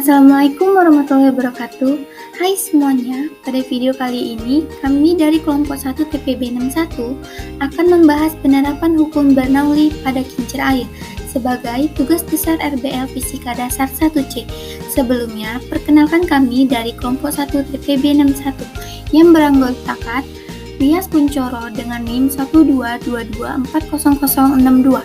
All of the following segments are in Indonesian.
Assalamualaikum warahmatullahi wabarakatuh. Hai semuanya, pada video kali ini kami dari kelompok 1 TPB 61 akan membahas penerapan hukum Bernoulli pada kincir air sebagai tugas besar RBL Fisika Dasar 1C. Sebelumnya, perkenalkan kami dari kelompok 1 TPB 61 yang beranggotakan Rias Kuncoro dengan NIM 122240062,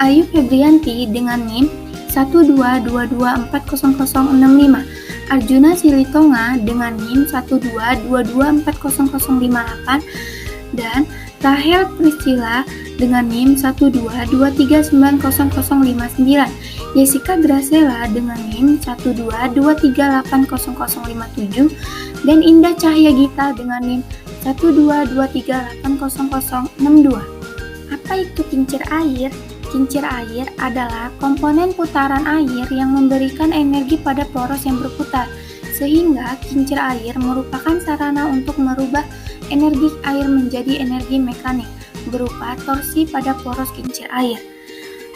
Ayu Febrianti dengan NIM 122240065, Arjuna Silitonga dengan NIM 122240058, dan Rahel Priscilla dengan NIM 122390059, Jessica Gracela dengan NIM 122380057, dan Indah Cahya Gita dengan NIM 122380062. Apa itu kincir air? Kincir air adalah komponen putaran air yang memberikan energi pada poros yang berputar, sehingga kincir air merupakan sarana untuk merubah energi air menjadi energi mekanik berupa torsi pada poros kincir air.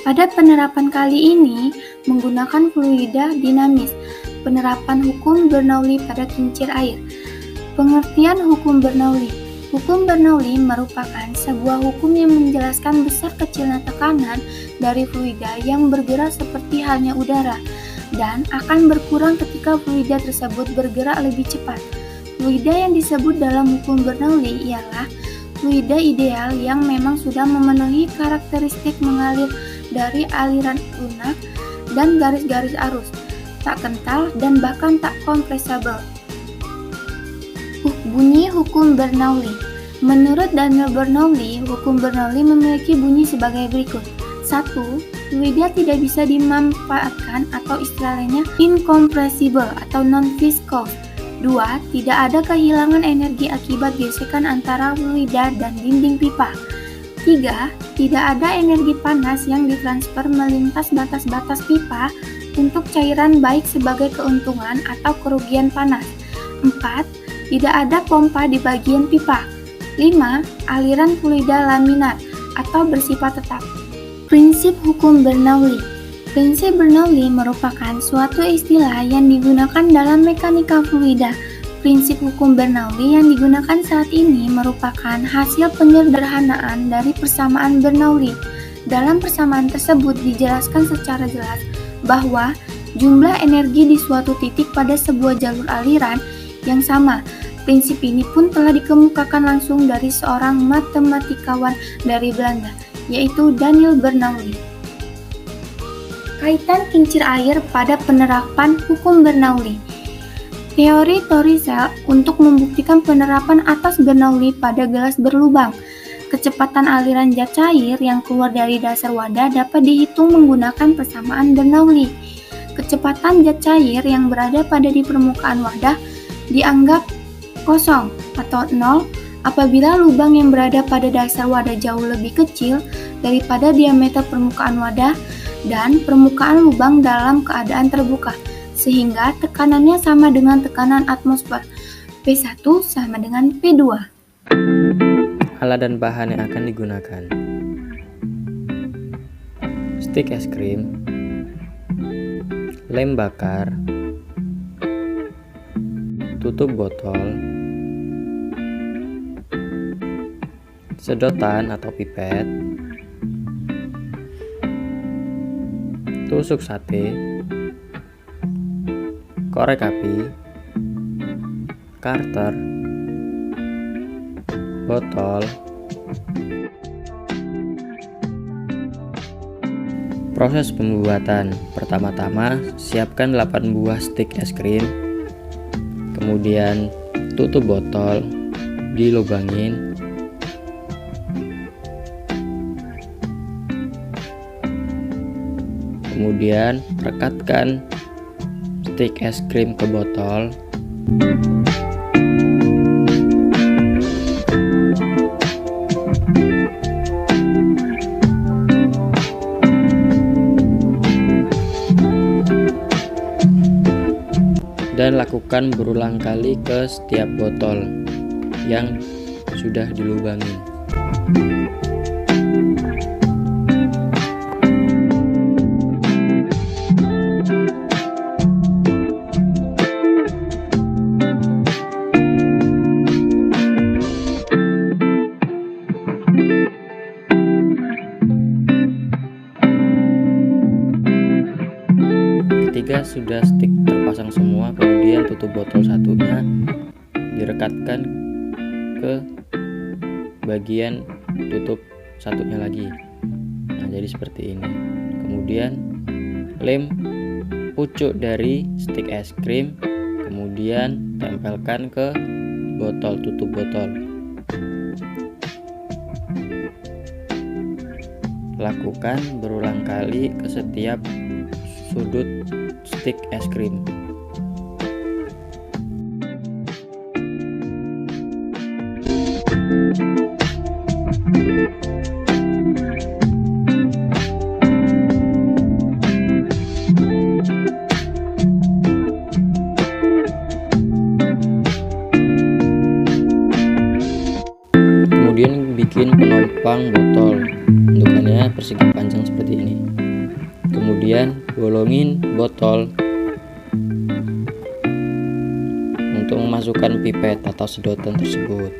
Pada penerapan kali ini menggunakan fluida dinamis, penerapan hukum Bernoulli pada kincir air. Pengertian hukum Bernoulli. Hukum Bernoulli merupakan sebuah hukum yang menjelaskan besar kecilnya tekanan dari fluida yang bergerak seperti halnya udara dan akan berkurang ketika fluida tersebut bergerak lebih cepat. Fluida yang disebut dalam hukum Bernoulli ialah fluida ideal yang memang sudah memenuhi karakteristik mengalir dari aliran lunak dan garis-garis arus, tak kental dan bahkan tak kompresibel. Bunyi hukum Bernoulli. Menurut Daniel Bernoulli, hukum Bernoulli memiliki bunyi sebagai berikut. 1. Fluida tidak bisa dimanfaatkan atau istilahnya incompressible atau non-viscous. 2. Tidak ada kehilangan energi akibat gesekan antara fluida dan dinding pipa. 3. Tidak ada energi panas yang ditransfer melintas batas-batas pipa untuk cairan baik sebagai keuntungan atau kerugian panas. 4. Tidak ada pompa di bagian pipa. 5. Aliran fluida laminar atau bersifat tetap. Prinsip hukum Bernoulli. Prinsip Bernoulli merupakan suatu istilah yang digunakan dalam mekanika fluida. Prinsip hukum Bernoulli yang digunakan saat ini merupakan hasil penyederhanaan dari persamaan Bernoulli. Dalam persamaan tersebut dijelaskan secara jelas bahwa jumlah energi di suatu titik pada sebuah jalur aliran yang sama. Prinsip ini pun telah dikemukakan langsung dari seorang matematikawan dari Belanda, yaitu Daniel Bernoulli. Kaitan kincir air pada penerapan hukum Bernoulli. Teori Torricelli untuk membuktikan penerapan atas Bernoulli pada gelas berlubang. Kecepatan aliran zat cair yang keluar dari dasar wadah dapat dihitung menggunakan persamaan Bernoulli. Kecepatan zat cair yang berada pada di permukaan wadah dianggap kosong atau nol apabila lubang yang berada pada dasar wadah jauh lebih kecil daripada diameter permukaan wadah dan permukaan lubang dalam keadaan terbuka, sehingga tekanannya sama dengan tekanan atmosfer. P1 sama dengan P2. Alat dan bahan yang akan digunakan: stik es krim, lem bakar, tutup botol, sedotan atau pipet, tusuk sate, korek api, karter, botol. Proses pembuatan: pertama-tama siapkan 8 buah stik es krim, kemudian tutup botol, dilubangin, kemudian rekatkan stik es krim ke botol. Dan lakukan berulang kali ke setiap botol yang sudah dilubangi. Ketika sudah stick terpasang semua, kemudian tutup botol satunya direkatkan ke bagian tutup satunya lagi. Nah, jadi seperti ini. Kemudian lem pucuk dari stick es krim, kemudian tempelkan ke botol, tutup botol. Lakukan berulang kali ke setiap sudut stick es krim. Kemudian bikin penompang botol. Bentukannya persegi panjang seperti ini. Kemudian bolongin botol untuk memasukkan pipet atau sedotan tersebut.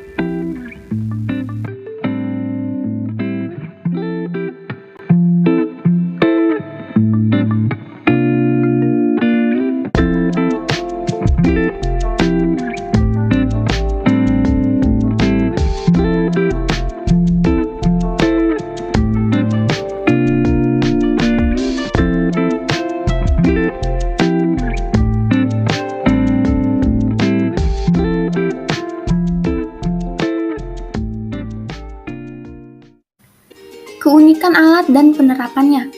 Keunikan alat dan penerapannya.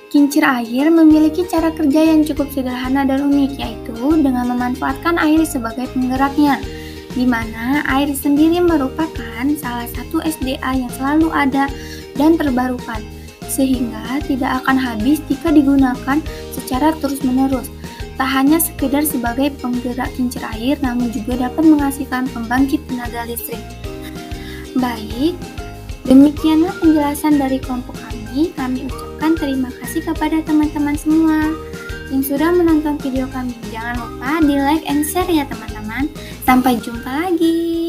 Kincir air memiliki cara kerja yang cukup sederhana dan unik, yaitu dengan memanfaatkan air sebagai penggeraknya, di mana air sendiri merupakan salah satu SDA yang selalu ada dan terbarukan, sehingga tidak akan habis jika digunakan secara terus-menerus. Tak hanya sekedar sebagai penggerak kincir air, namun juga dapat menghasilkan pembangkit tenaga listrik. Baik, demikianlah penjelasan dari kelompok kami. Kami ucapkan terima kasih kepada teman-teman semua yang sudah menonton video kami. Jangan lupa di like and share ya teman-teman. Sampai jumpa lagi.